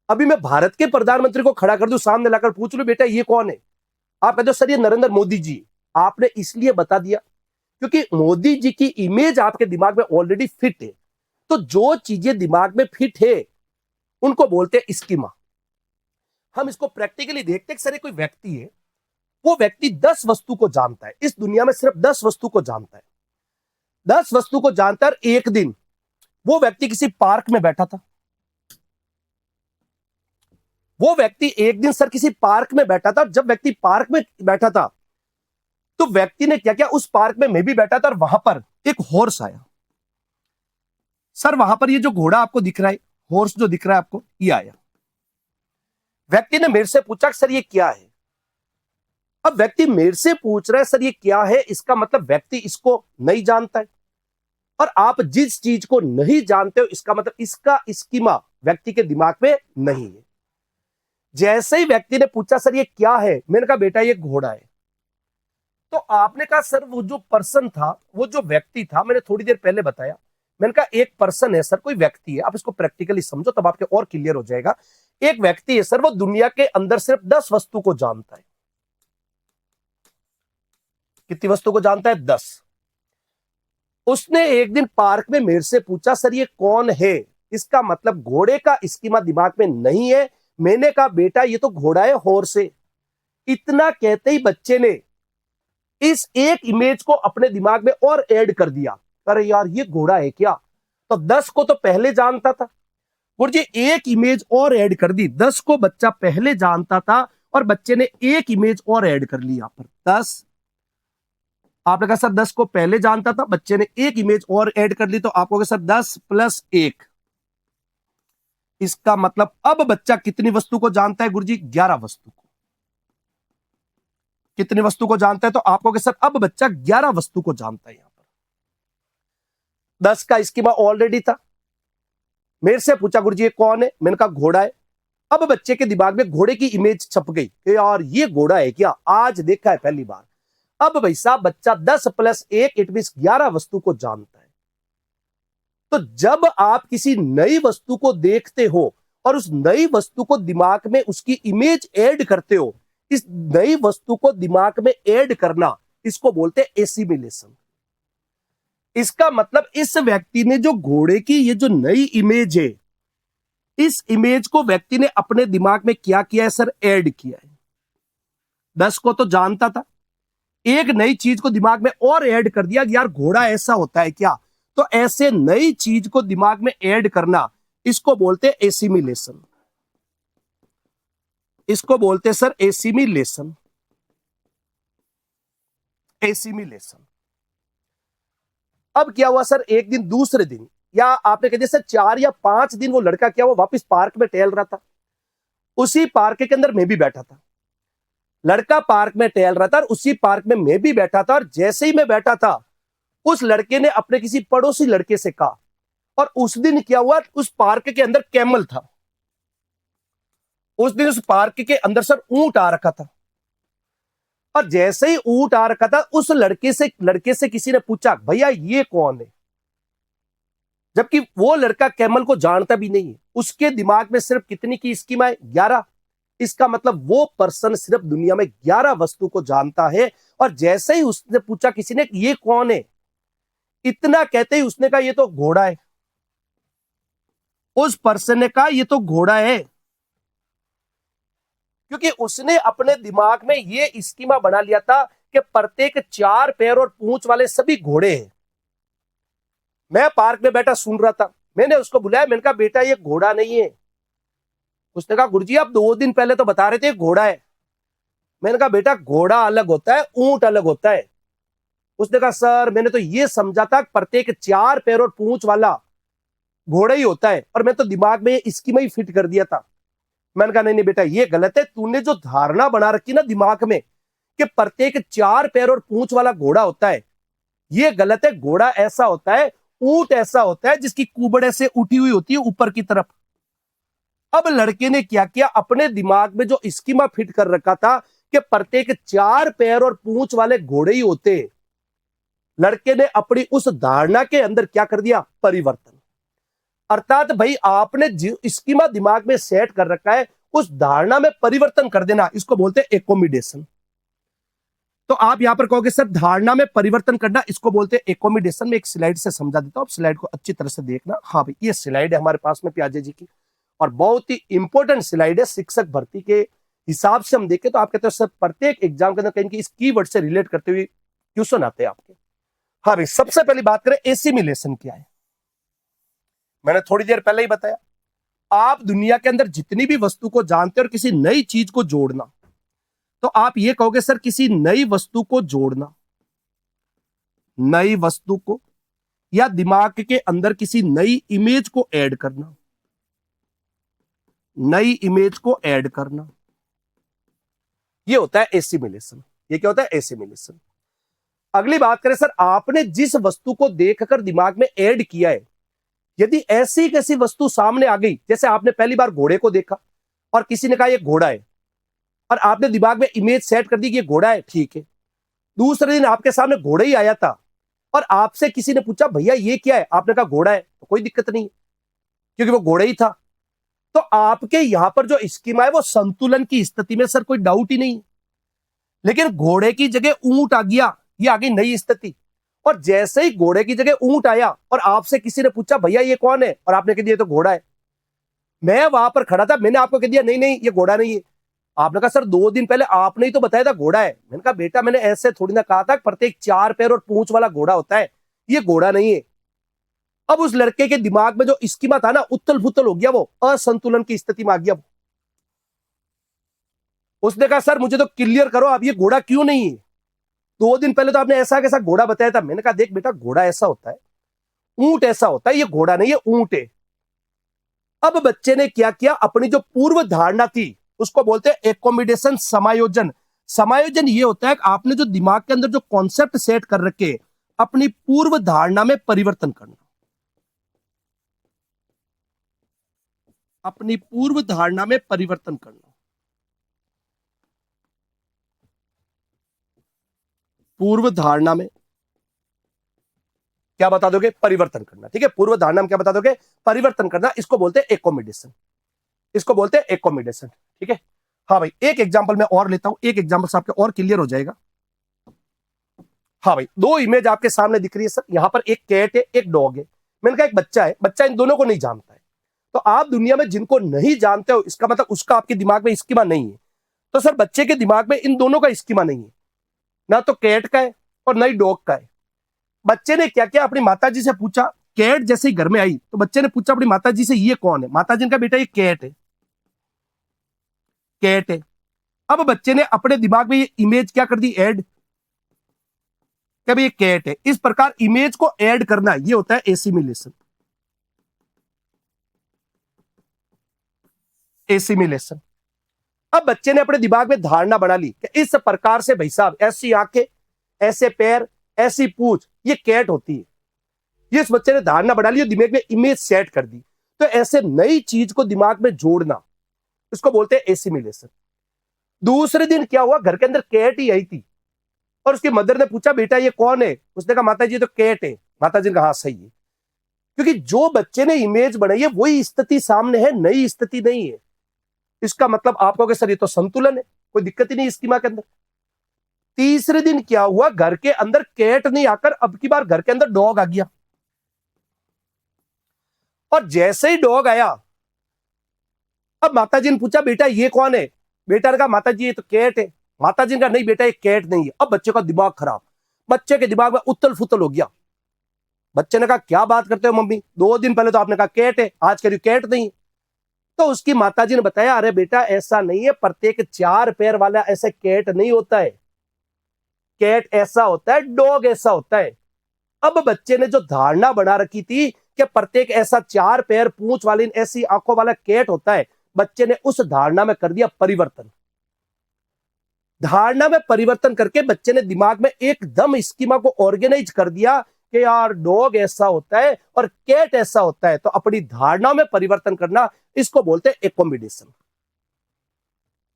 अभी मैं भारत के प्रधानमंत्री को खड़ा कर दूं, सामने लाकर पूछ लूं बेटा ये कौन है, आप कहते हो सर ये नरेंद्र मोदी जी। आपने इसलिए बता दिया क्योंकि मोदी जी की इमेज आपके दिमाग में ऑलरेडी फिट है। तो जो चीजें दिमाग में फिट है उनको बोलते हैं स्कीमा। हम इसको प्रैक्टिकली देखते हैं। सर कोई व्यक्ति है, वो व्यक्ति 10 वस्तु को जानता है, इस दुनिया में सिर्फ 10 वस्तु को जानता है। 10 वस्तु को जानता है। एक दिन वो व्यक्ति किसी पार्क में बैठा था। वो व्यक्ति एक दिन सर किसी पार्क में बैठा था। जब व्यक्ति पार्क में बैठा था तो व्यक्ति ने क्या किया, उस पार्क में मैं भी बैठा था और वहां पर एक हॉर्स आया। सर वहां पर ये जो घोड़ा आपको दिख रहा है, हॉर्स जो दिख रहा है आपको, ये आया। व्यक्ति ने मेरे से पूछा सर ये क्या है। अब व्यक्ति मेरे से पूछ रहा है सर ये क्या है, इसका मतलब व्यक्ति इसको नहीं जानता है। और आप जिस चीज को नहीं जानते हो इसका मतलब इसका स्कीमा व्यक्ति के दिमाग में नहीं है। जैसे ही व्यक्ति ने पूछा सर ये क्या है, मैंने कहा बेटा ये घोड़ा है। तो आपने कहा सर वो जो पर्सन था, वो जो व्यक्ति था, मैंने थोड़ी देर पहले बताया, मैंने कहा एक पर्सन है सर, कोई व्यक्ति है। आप इसको प्रैक्टिकली समझो तब आपके और क्लियर हो जाएगा। एक व्यक्ति है सर, वो दुनिया के अंदर सिर्फ 10 वस्तु को जानता है। कितनी वस्तु को जानता है? 10। उसने एक दिन पार्क में मेरे से पूछा सर ये कौन है, इसका मतलब घोड़े का स्कीमा दिमाग में नहीं है। मैंने कहा बेटा ये तो घोड़ा है, हॉर्स है। इतना कहते ही बच्चे ने इस एक इमेज को अपने दिमाग में और ऐड कर दिया, अरे यार ये घोड़ा है क्या। तो 10 को तो पहले जानता था, गुरुजी एक इमेज और ऐड कर दी। 10 को बच्चा पहले जानता था और बच्चे ने एक इमेज और ऐड कर ली। यहां पर 10, आपने कहा सर 10 को पहले जानता था, बच्चे ने एक इमेज और ऐड कर ली, तो आप कहोगे सर 10 + 1। इसका मतलब अब बच्चा कितनी वस्तु को जानता है गुरुजी? 11 वस्तु को। कितनी वस्तु को जानता है? तो आप कहोगे सर अब बच्चा 11 वस्तु को जानता है। यहां पर 10 का स्कीमा ऑलरेडी था। मेरे से पूछा गुरुजी ये कौन है, मैंने कहा घोड़ा है। अब बच्चे के दिमाग में घोड़े की इमेज छप गई, यार ये घोड़ा है क्या, आज देखा है पहली बार। अब भाई साहब बच्चा 10 + 1 इट मींस 11 वस्तु को जानता है। तो जब आप किसी नई वस्तु को देखते हो और उस नई वस्तु को दिमाग में उसकी इमेज ऐड करते हो, इस नई वस्तु को दिमाग में ऐड करना, इसको बोलते हैं एसिमिलेशन। इसका मतलब इस व्यक्ति ने जो घोड़े की ये जो नई इमेज है, इस इमेज को व्यक्ति ने अपने दिमाग में क्या किया है सर? ऐड किया है। 10 को तो जानता था, एक नई चीज को दिमाग में और ऐड कर दिया कि यार घोड़ा ऐसा होता है क्या। तो ऐसे नई चीज को दिमाग में ऐड करना, इसको बोलते हैं एसिमिलेशन। इसको बोलते हैं सर एसिमिलेशन। एसिमिलेशन। अब क्या हुआ सर, एक दिन दूसरे दिन, या आपने कह दिया सर 4 या 5 दिन, वो लड़का क्या हुआ, वापस पार्क में टहल रहा था। उसी पार्क के अंदर मैं भी बैठा था। लड़का पार्क में टहल रहा था और उसी पार्क में मैं भी बैठा था। और जैसे ही मैं बैठा था, उस लड़के ने अपने किसी पड़ोसी लड़के से कहा। और उस दिन क्या हुआ, उस पार्क के अंदर कैमल था। उस दिन उस पार्क के अंदर सर ऊंट आ रखा था। और जैसे ही ऊंट आ रखा था, उस लड़के से किसी ने पूछा, भैया ये कौन है? जबकि वो लड़का कैमल को जानता भी नहीं है। उसके दिमाग में सिर्फ कितनी की स्कीम है? 11। इसका मतलब वो पर्सन सिर्फ दुनिया में 11 वस्तु को जानता है। और जैसे ही उसने पूछा किसी ने, ये कौन है, इतना कहते ही उसने कहा, ये तो घोड़ा है। उस पर्सन ने कहा, ये तो घोड़ा है। क्योंकि उसने अपने दिमाग में ये स्कीमा बना लिया था कि प्रत्येक 4 पैर और पूंछ वाले सभी घोड़े हैं। मैं पार्क में बैठा सुन रहा था, मैंने उसको बुलाया, मैंने कहा, बेटा ये घोड़ा नहीं है। उसने कहा, गुरुजी आप 2 दिन पहले तो बता रहे थे घोड़ा है। मैंने कहा, बेटा घोड़ा अलग होता है, ऊंट अलग होता है। उसने कहा, सर मैंने तो ये समझा था प्रत्येक 4 पैर और पूंछ वाला घोड़ा ही होता है, और मैं तो दिमाग में इसकी में ही फिट कर दिया था। मैंने कहा, नहीं नहीं बेटा ये गलत है। तूने जो धारणा बना रखी ना दिमाग में कि प्रत्येक 4 पैर और पूंछ वाला घोड़ा होता है, ये गलत है। घोड़ा ऐसा होता है, ऊंट ऐसा होता है जिसकी कुबड़ से उठी हुई होती है ऊपर की तरफ। अब लड़के ने क्या किया, अपने दिमाग में जो स्कीमा फिट कर रखा था कि प्रत्येक 4 पैर और पूंछ वाले घोड़े ही होते, लड़के ने अपनी उस धारणा के अंदर क्या कर दिया? परिवर्तन। अर्थात भाई आपने स्कीमा दिमाग में सेट कर रखा है, उस धारणा में परिवर्तन कर देना, इसको बोलते हैं एकोमोडेशन। तो आप यहां पर कहोगे सर धारणा में परिवर्तन करना, इसको बोलते हैं एकोमोडेशन। में एक स्लाइड से समझा देता हूं, स्लाइड को अच्छी तरह से देखना। हाँ भाई ये स्लाइड है हमारे पास में प्याजे जी की, और बहुत ही इंपॉर्टेंट स्लाइड है। शिक्षक भर्ती के हिसाब से हम देखें तो आप कहते हो सर प्रत्येक एग्जाम के अंदर कहीं इस कीवर्ड से रिलेट करते हुए क्वेश्चन आते हैं आपके। हाँ भाई सबसे पहली बात करें, एसिमिलेशन क्या है। मैंने थोड़ी देर पहले ही बताया, आप दुनिया के अंदर जितनी भी वस्तु को जानते हैं और किसी नई चीज को जोड़ना, तो आप ये कहोगे सर किसी नई वस्तु को जोड़ना, नई वस्तु को, या दिमाग के अंदर किसी नई इमेज को ऐड करना, नई इमेज को ऐड करना, ये होता है एसिमिलेशन। ये क्या होता है? एसिमिलेशन। अगली बात करें सर, आपने जिस वस्तु को देखकर दिमाग में ऐड किया है, यदि ऐसी कैसी वस्तु सामने आ गई, जैसे आपने पहली बार घोड़े को देखा और किसी ने कहा ये घोड़ा है, और आपने दिमाग में इमेज सेट कर दी कि ये घोड़ा है, ठीक है। दूसरे दिन आपके सामने घोड़ा ही आया था और आपसे किसी ने पूछा भैया ये क्या है, आपने कहा घोड़ा है, तो कोई दिक्कत नहीं, क्योंकि वो घोड़ा ही था। तो आपके यहां पर जो स्कीमा है वो संतुलन की स्थिति में सर कोई डाउट ही नहीं। लेकिन घोड़े की जगह ऊंट आ गया, ये आ गई नई स्थिति। और जैसे ही घोड़े की जगह ऊंट आया और आपसे किसी ने पूछा भैया ये कौन है, और आपने कह दिया तो घोड़ा है। मैं वहां पर खड़ा था, मैंने आपको कह दिया नहीं नहीं ये घोड़ा नहीं है। आपने कहा सर 2 दिन पहले आपने ही तो बताया था घोड़ा है। मैंने कहा बेटा मैंने ऐसे थोड़ी ना कहा था, प्रत्येक 4 पैर और पूंछ वाला घोड़ा होता है, ये घोड़ा नहीं है। अब उस लड़के के दिमाग में जो स्कीमा था ना, उथल पुथल हो गया, वो असंतुलन की स्थिति में आ गया। उसने कहा सर मुझे तो क्लियर करो, अब ये घोड़ा क्यों नहीं है? 2 दिन पहले तो आपने ऐसा कैसा घोड़ा बताया था। मैंने कहा देख बेटा घोड़ा ऐसा होता है, ऊंट ऐसा होता है, ये घोड़ा नहीं है ऊंट है। अब बच्चे ने क्या किया, अपनी जो पूर्व धारणा थी उसको बोलते हैं एकोमोडेशन, समायोजन। समायोजन ये होता है कि आपने जो दिमाग के अंदर जो कॉन्सेप्ट सेट कर रखे, अपनी पूर्व धारणा में परिवर्तन करना, अपनी पूर्व धारणा में परिवर्तन करना, पूर्व धारणा में क्या बता दोगे? परिवर्तन करना। ठीक है, पूर्व धारणा में क्या बता दोगे? परिवर्तन करना। इसको बोलते हैं एकोमोडेशन, इसको बोलते हैं एकोमोडेशन। ठीक है, हाँ भाई, एक एग्जांपल मैं और लेता हूं, एक एग्जांपल से आपके और क्लियर हो जाएगा। हाँ भाई, दो इमेज आपके सामने दिख रही है सर। यहां पर एक कैट है, एक डॉग है। मैंने कहा एक बच्चा है, बच्चा इन दोनों को नहीं जानता है। तो आप दुनिया में जिनको नहीं जानते हो, इसका मतलब उसका आपके दिमाग में स्कीमा नहीं है। तो सर बच्चे के दिमाग में इन दोनों का स्कीमा नहीं है, ना तो कैट का है और ना ही डॉग का है। बच्चे ने क्या किया, अपनी माताजी से पूछा। कैट जैसे ही घर में आई तो बच्चे ने पूछा अपनी माताजी से, ये कौन है? माताजी ने कहा बेटा ये कैट है, कैट है। अब बच्चे ने अपने दिमाग में ये इमेज क्या कर दी, ऐड, कि भाई ये कैट है। इस प्रकार इमेज को ऐड करना, ये होता है एसिमिलेशन। एसिमिलेशन। अब बच्चे ने अपने दिमाग में धारणा बना ली कि इस प्रकार से भाई साहब, ऐसी आंखें, ऐसे पैर, ऐसी पूंछ, ये कैट होती है। ये इस बच्चे ने धारणा बना ली और दिमाग में इमेज सेट कर दी। तो ऐसे नई चीज को दिमाग में जोड़ना, इसको बोलते हैं एसिमिलेशन। दूसरे दिन क्या हुआ, घर के अंदर कैट ही आई थी और उसकी मदर ने पूछा बेटा ये कौन है? उसने कहा माता जी ये तो कैट है। माता जी ने कहा हाँ सही है, क्योंकि जो बच्चे ने इमेज बनाई है वही स्थिति सामने है, नई स्थिति नहीं है। इसका मतलब आप कहोगे सर ये तो संतुलन है, कोई दिक्कत ही नहीं स्कीमा के अंदर। तीसरे दिन क्या हुआ, घर के अंदर कैट नहीं आकर अब की बार घर के अंदर डॉग आ गया। और जैसे ही डॉग आया, अब माता जी ने पूछा बेटा ये कौन है? बेटा ने कहा माता जी ये तो कैट है। माता जी ने कहा नहीं बेटा ये कैट नहीं है। अब बच्चे का दिमाग खराब, बच्चे के दिमाग में उथल फुथल हो गया। बच्चे ने कहा क्या बात करते हो मम्मी, 2 दिन पहले तो आपने कहा कैट है, आज कह रही कैट नहीं। तो उसकी माताजी ने बताया अरे बेटा ऐसा नहीं है, प्रत्येक 4 पैर वाला ऐसे कैट नहीं होता है। कैट ऐसा होता है, डॉग ऐसा होता है। अब बच्चे ने जो धारणा बना रखी थी कि प्रत्येक ऐसा 4 पैर पूंछ वाली ऐसी आंखों वाला कैट होता है, बच्चे ने उस धारणा में कर दिया परिवर्तन। धारणा में परिवर्तन करके बच्चे ने दिमाग में एकदम स्कीमा को ऑर्गेनाइज कर दिया कि यार डॉग ऐसा होता है और कैट ऐसा होता है। तो अपनी धारणा में परिवर्तन करना, इसको बोलते हैं एकोमोडेशन।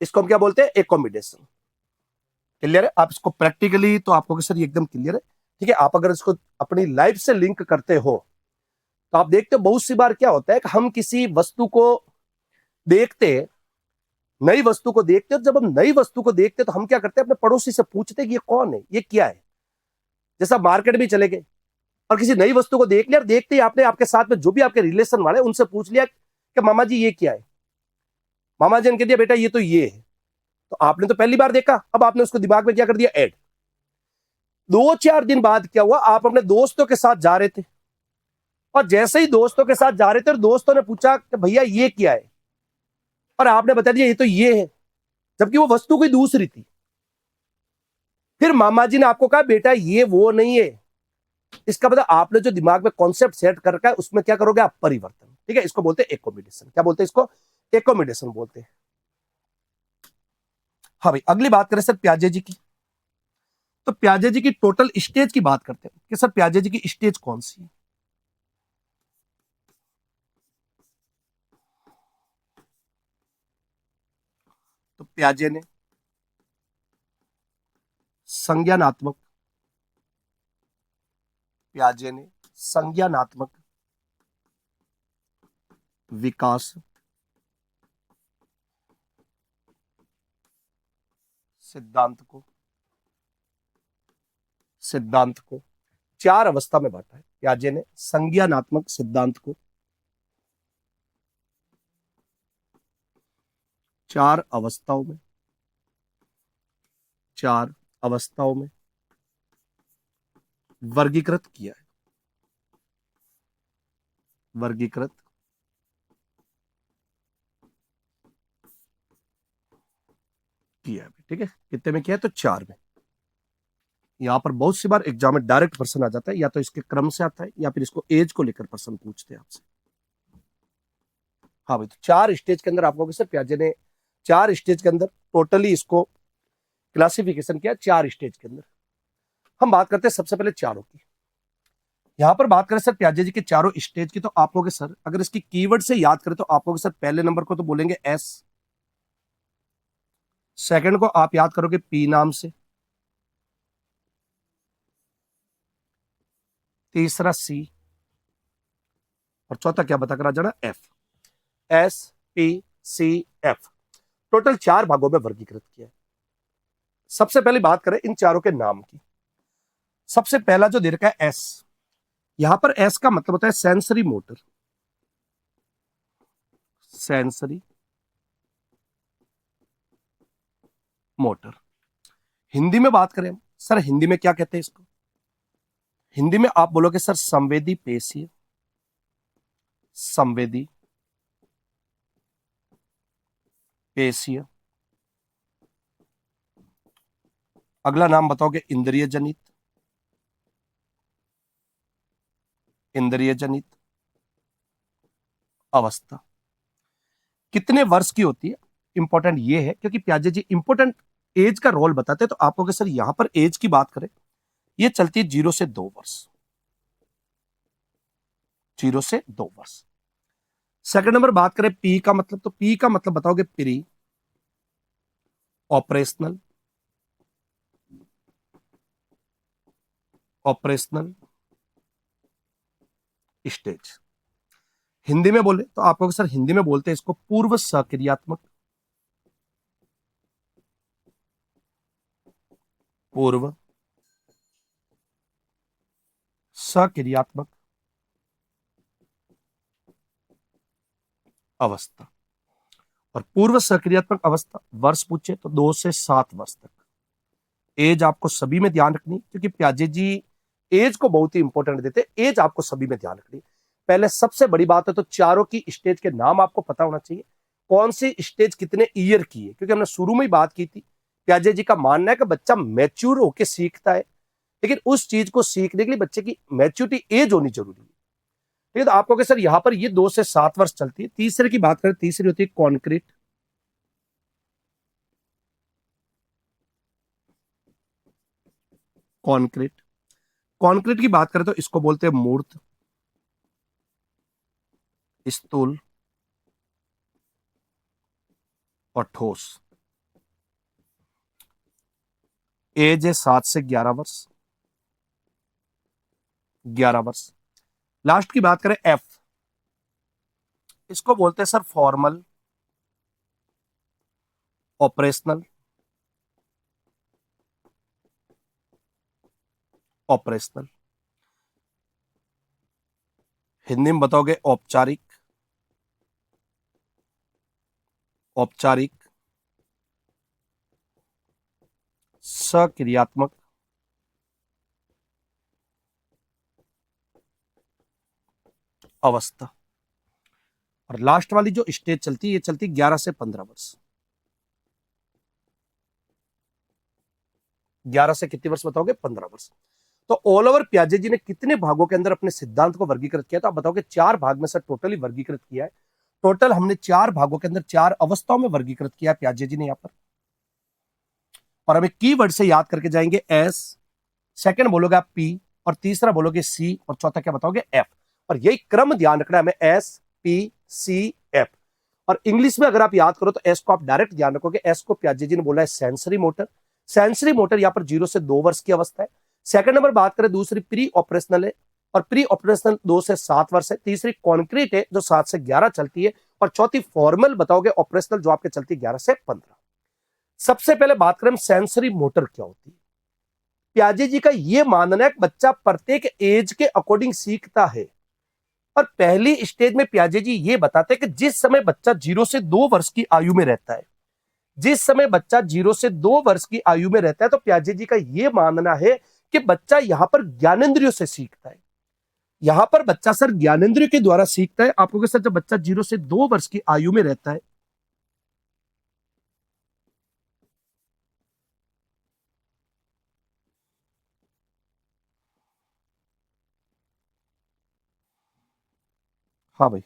इसको हम क्या बोलते हैं, एकोमोडेशन। क्लियर है? आप इसको प्रैक्टिकली तो आपको सर ये एकदम क्लियर है, ठीक है। आप अगर इसको अपनी लाइफ से लिंक करते हो तो आप देखते हो बहुत सी बार क्या होता है कि हम किसी वस्तु को देखते, नई वस्तु को देखते हो। जब हम नई वस्तु को देखते तो हम क्या करते हैं, अपने पड़ोसी से पूछते कि ये कौन है, ये क्या है। जैसा मार्केट में चले गए और किसी नई वस्तु को देख लिया, और देखते ही आपने आपके साथ में जो भी आपके रिलेशन वाले उनसे पूछ लिया कि मामा जी ये क्या है। मामा जी ने कह दिया बेटा ये तो ये है। तो आपने तो पहली बार देखा, अब आपने उसको दिमाग में क्या कर दिया, ऐड। 2-4 दिन बाद क्या हुआ, आप अपने दोस्तों के साथ जा रहे थे और जैसे ही दोस्तों के साथ जा रहे थे और दोस्तों ने पूछा कि भैया ये क्या है, और आपने बता दिया ये तो ये है, जबकि वो वस्तु कोई दूसरी थी। फिर मामा जी ने आपको कहा बेटा ये वो नहीं है। इसका मतलब आपने जो दिमाग में कॉन्सेप्ट सेट कर रखा है उसमें क्या करोगे आप, परिवर्तन। ठीक है, इसको बोलते हैं एकोमोडेशन। क्या बोलते हैं इसको, एकोमोडेशन बोलते हैं। हाँ भाई, अगली बात करें सर प्याजे जी की। तो प्याजे जी की टोटल स्टेज की बात करते हैं कि सर प्याजे जी की स्टेज कौन सी है। तो प्याजे ने संज्ञानात्मक, प्याजे ने संज्ञानात्मक विकास सिद्धांत को 4 अवस्था में बांटा है। प्याजे ने संज्ञानात्मक सिद्धांत को 4 अवस्थाओं में, 4 अवस्थाओं में वर्गीकृत किया है। वर्गीकृत किया है, ठीक है। कितने में किया है, तो 4 में। यहां पर बहुत सी बार एग्जाम में डायरेक्ट प्रश्न आ जाता है, या तो इसके क्रम से आता है या फिर इसको एज को लेकर प्रश्न पूछते हैं आपसे। हाँ भाई, तो 4 स्टेज के अंदर आपको सर प्याजे ने 4 स्टेज के अंदर टोटली इसको क्लासिफिकेशन किया 4 स्टेज के अंदर। हम बात करते हैं सबसे पहले चारों की। यहां पर बात करें सर प्याजे जी के चारों स्टेज की, तो आप लोग सर अगर इसकी कीवर्ड से याद करें तो आप लोग सर पहले नंबर को तो बोलेंगे एस, सेकंड को आप याद करोगे पी नाम से, तीसरा सी, और चौथा क्या बता कर आ जाना, F. S P C F. Total 4 भागों में वर्गीकृत किया है। सबसे पहले बात करें इन चारों के नाम की। सबसे पहला जो दे रखा है एस, यहां पर एस का मतलब होता है sensory motor. Sensory motor. Hindi में बात करें सर, हिंदी में क्या कहते हैं इसको? हिंदी में आप बोलोगे सर संवेदी पेशीय। संवेदी पेशीय। अगला नाम बताओगे इंद्रिय जनित। इंद्रिय जनित अवस्था। कितने वर्ष की होती है? इंपॉर्टेंट ये है क्योंकि प्याजे जी इंपॉर्टेंट एज का रोल बताते हैं। तो आप लोग सर यहां पर एज की बात करें, ये चलती है 0 से 2 वर्ष। 0 से 2 वर्ष। सेकंड नंबर बात करें पी का मतलब, तो पी का मतलब बताओगे pre operational. Operational stage. Hindi में बोले तो आप लोग सर हिंदी में बोलते हैं इसको पूर्व सक्रियात्मक। पूर्व सक्रियात्मक अवस्था। और पूर्व सक्रियात्मक अवस्था वर्ष पूछे तो 2 से 7 वर्ष तक। एज आपको सभी में ध्यान रखनी, क्योंकि प्याजे जी एज को बहुत ही इंपॉर्टेंट देते हैं। एज आपको सभी में ध्यान रखनी। पहले सबसे बड़ी बात है तो चारों की स्टेज के नाम आपको पता होना चाहिए, कौन सी स्टेज कितने ईयर की है। क्योंकि हमने शुरू में ही बात की थी, प्याजे जी का मानना है कि बच्चा मैच्योर होकर सीखता है, लेकिन उस चीज को सीखने के लिए बच्चे की मैच्योरिटी एज होनी जरूरी है। ठीक है, तो आपको सर यहां पर ये 2 से 7 वर्ष चलती है। तीसरे की बात करें, तीसरी होती है कॉन्क्रीट। कॉन्क्रीट। कॉन्क्रीट की बात करें तो इसको बोलते हैं मूर्त, स्थूल और ठोस। एज है 7 से 11 वर्ष। 11 वर्ष। लास्ट की बात करें एफ, इसको बोलते हैं sir formal operational. Operational Hindi में बताओगे औपचारिक। औपचारिक सक्रियात्मक अवस्था। और लास्ट वाली जो स्टेज चलती है, ये चलती 11 से 15 वर्ष। 11 से कितने वर्ष बताओगे? 15 वर्ष। तो ऑल ओवर प्याजे जी ने कितने भागों के अंदर अपने सिद्धांत को वर्गीकृत किया? तो आप बताओगे 4 भाग में से टोटली वर्गीकृत किया है। टोटल हमने 4 भागों के अंदर 4 अवस्थाओं में वर्गीकृत किया है प्याजे जी ने यहां पर। और हमें कीवर्ड से याद करके जाएंगे एस, सेकंड बोलोगे आप पी, और तीसरा बोलोगे सी, और चौथा क्या बताओगे? एफ। और यही क्रम ध्यान रखना है हमें, एस पी सी एफ। और इंग्लिश में अगर आप याद करो तो एस को आप डायरेक्ट ध्यान रखोगे। एस को प्याजे जी ने बोला है सेंसरी मोटर। सेंसरी मोटर यहां पर 0 से 2 वर्ष की अवस्था है। सेकंड नंबर बात करें, दूसरी प्री ऑपरेशनल है, और प्री ऑपरेशनल 2 से 7 वर्ष है। तीसरी कॉन्क्रीट है जो 7 से 11 चलती है, और चौथी फॉर्मल बताओगे ऑपरेशनल जो आपके चलती है 11 से 15। सबसे पहले बात करें सेंसरी मोटर क्या होती है। प्याजे जी का यह मानना है कि बच्चा प्रत्येक एज के अकॉर्डिंग सीखता है। और पहली स्टेज में प्याजे जी ये बताते हैं कि जिस समय बच्चा 0 से 2 वर्ष की आयु में रहता है, जिस समय बच्चा 0 से 2 वर्ष की आयु में रहता है, तो प्याजे जी का यह मानना है कि बच्चा यहां पर ज्ञानेंद्रियों से सीखता है। यहां पर बच्चा सर ज्ञानेंद्रियों के द्वारा सीखता है। आपको सर जब बच्चा 0 से 2 वर्ष की आयु में रहता है, हाँ भाई,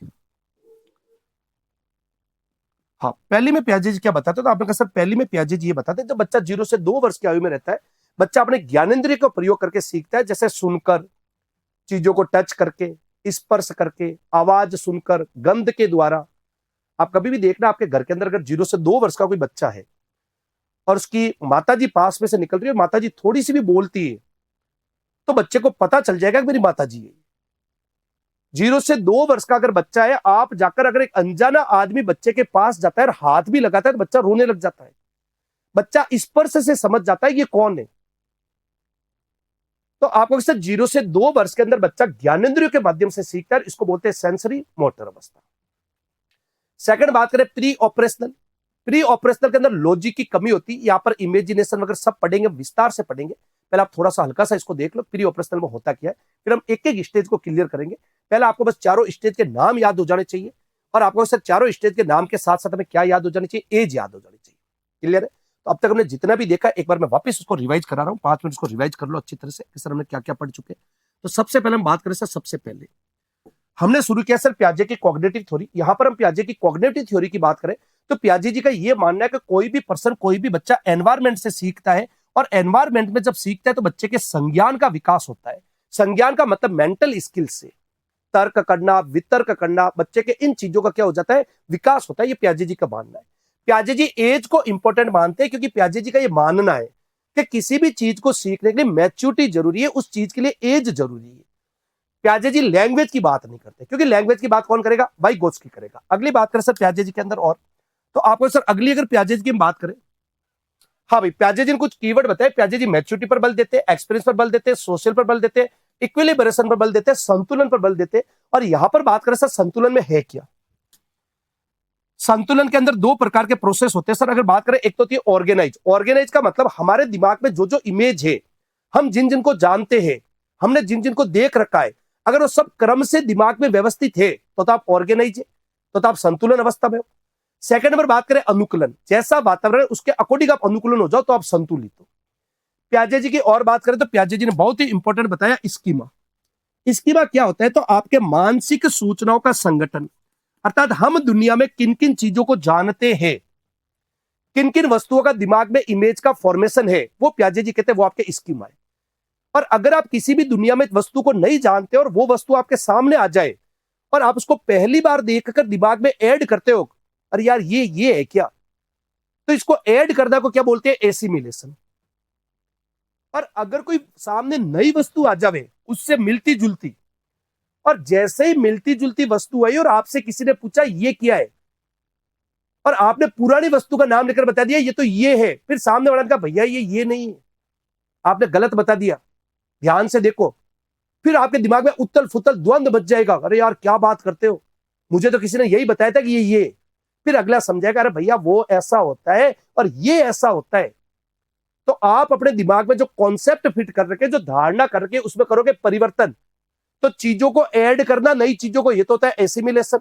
हाँ पहली में प्याजे जी क्या बताते हैं, तो आपने कहा सर पहली में प्याजे जी ये बताते हैं जब बच्चा 0 से 2 वर्ष की आयु में रहता है, बच्चा अपने ज्ञानेंद्रिय का प्रयोग करके सीखता है। जैसे सुनकर, चीजों को टच करके, स्पर्श करके, आवाज सुनकर, गंध के द्वारा। आप कभी भी देखना आपके घर के अंदर अगर 0 से 2 वर्ष का कोई बच्चा है और उसकी माता जी पास में से निकल रही है, माता जी थोड़ी सी भी बोलती है, तो बच्चे को पता चल जाएगा कि मेरी माता जी है। 0 से 2 वर्ष का अगर बच्चा है, आप जाकर अगर एक अनजाना आदमी बच्चे के पास जाता है और हाथ भी लगाता है तो बच्चा रोने लग जाता है। बच्चा स्पर्श से समझ जाता है ये कौन है। तो आपको 0 से 2 वर्ष के अंदर बच्चा ज्ञानेंद्रियों के माध्यम से सीखता है, इसको बोलते हैं सेंसरी मोटर अवस्था। सेकंड बात करें प्री ऑपरेशनल। प्री ऑपरेशनल के अंदर लॉजिक की कमी होती है, यहां पर इमेजिनेशन वगैरह सब पढ़ेंगे, विस्तार से पढ़ेंगे। पहले आप थोड़ा सा हल्का सा इसको देख लो, प्री ऑपरेशनल में होता क्या है, फिर हम एक एक स्टेज को क्लियर करेंगे। पहले आपको बस चारों स्टेज के नाम याद हो जाने चाहिए, और आपको सर चारों स्टेज के नाम के साथ साथ हमें क्या याद हो जानी चाहिए, एज याद हो जानी चाहिए। क्लियर है? तो अब तक हमने जितना भी देखा, एक बार मैं वापस उसको रिवाइज करा रहा हूँ, 5 मिनट उसको रिवाइज कर लो अच्छी तरह से कि सर हमने क्या क्या पढ़ चुके हैं। तो सबसे पहले हम बात करें सर, सबसे पहले हमने शुरू किया सर पियाजे की कॉग्निटिव थ्योरी। यहां पर हम पियाजे की कॉग्निटिव थ्योरी की बात करें तो पियाजे जी का यह मानना है कि कोई भी पर्सन, कोई भी बच्चा एनवायरमेंट से सीखता है, और एनवायरमेंट में जब सीखता है तो बच्चे के संज्ञान का विकास होता है। संज्ञान का मतलब मेंटल स्किल से तर्क करना, वितर्क करना, बच्चे के इन चीजों का क्या हो जाता है, विकास होता है। ये पियाजे जी का मानना है। पियाजे जी एज को इंपॉर्टेंट मानते हैं, क्योंकि पियाजे जी का ये मानना है कि किसी भी चीज को सीखने के लिए मैच्योरिटी जरूरी है, उस चीज के लिए एज जरूरी है। पियाजे जी लैंग्वेज की बात नहीं करते, क्योंकि लैंग्वेज की बात कौन करेगा, वाइगोत्स्की करेगा। अगली बात करें सर पियाजे जी के अंदर, और तो आपको सर अगली अगर पियाजे जी की बात करें, हाँ भाई पियाजे जी ने कुछ कीवर्ड बताए। पियाजे जी मैच्योरिटी पर बल देते हैं, एक्सपीरियंस पर बल देते हैं, सोशल पर बल देते हैं, इक्विलिब्रेशन पर बल देते हैं, संतुलन पर बल देते हैं। और यहां पर बात करें सर संतुलन में है क्या, संतुलन के अंदर 2 प्रकार के प्रोसेस होते हैं सर। अगर बात करें, एक तो होती है ऑर्गेनाइज। ऑर्गेनाइज का मतलब हमारे दिमाग में जो जो इमेज है, हम जिन जिनको जानते हैं, हमने जिन जिनको देख रखा है, अगर वो सब क्रम से दिमाग में व्यवस्थित है तो आप ऑर्गेनाइज है, तो आप संतुलन अवस्था में हो। सेकंड नंबर बात करें अनुकूलन, जैसा वातावरण उसके अकॉर्डिंग आप अनुकूलन हो जाओ तो आप संतुलित हो। पियाजे जी की और बात करें तो पियाजे जी ने बहुत ही इंपॉर्टेंट बताया स्कीमा। स्कीमा क्या होता है, तो आपके मानसिक सूचनाओं का संगठन, अर्थात हम दुनिया में किन किन चीजों को जानते हैं, किन किन वस्तुओं का दिमाग में इमेज का फॉर्मेशन है, वो पियाजे जी कहते हैं वो आपके स्कीमा है। और अगर आप किसी भी दुनिया में वस्तु को नहीं जानते और वो वस्तु आपके सामने आ जाए और आप उसको पहली बार देखकर दिमाग में ऐड करते हो, अरे यार ये है क्या, तो इसको ऐड करना को क्या बोलते हैं, एसिमिलेशन। और अगर कोई सामने नई वस्तु आ जावे उससे मिलती जुलती, और जैसे ही मिलती जुलती वस्तु आई और आपसे किसी ने पूछा ये क्या है, और आपने पुरानी वस्तु का नाम लेकर बता दिया ये तो ये है, फिर सामने वाला ने कहा भैया ये नहीं है, आपने गलत बता दिया, ध्यान से देखो, फिर आपके दिमाग में उतल फुतल द्वंद बच जाएगा, अरे यार क्या बात करते हो, मुझे तो किसी ने यही बताया था कि ये। फिर अगला समझाएगा अरे भैया वो ऐसा होता है और ये ऐसा होता है। तो आप अपने दिमाग में जो कॉन्सेप्ट फिट कर रखे, जो धारणा कर रखे, उसमें करोगे परिवर्तन। तो चीजों को ऐड करना, नई चीजों को, ये तो होता है एसिमिलेशन।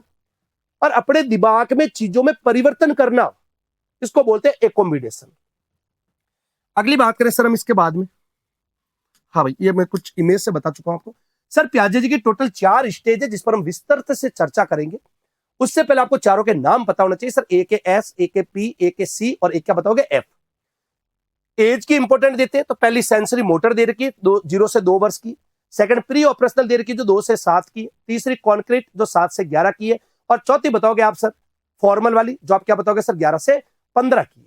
और अपने दिमाग में चीजों में परिवर्तन करना, इसको बोलते हैं एकोमोडेशन। अगली बात करें सर हम इसके बाद में, हाँ भाई ये मैं कुछ इमेज से बता चुका हूं आपको। सर पियाजे जी की टोटल 4 स्टेज है जिस पर हम विस्तृत से चर्चा करेंगे। उससे पहले आपको चारों के नाम पता होना चाहिए सर, ए के एस, ए के पी, ए के सी और एक क्या बताओगे एफ। एज की इंपॉर्टेंट देते हैं तो पहली सेंसरी मोटर दे रखी है 0 से 2 वर्ष की, सेकंड प्री ऑपरेशनल दे रखी है जो 2 से 7 की, तीसरी कॉन्क्रीट जो 7 से 11 की है, और चौथी बताओगे आप सर फॉर्मल वाली जो आप क्या बताओगे सर 11 से 15 की।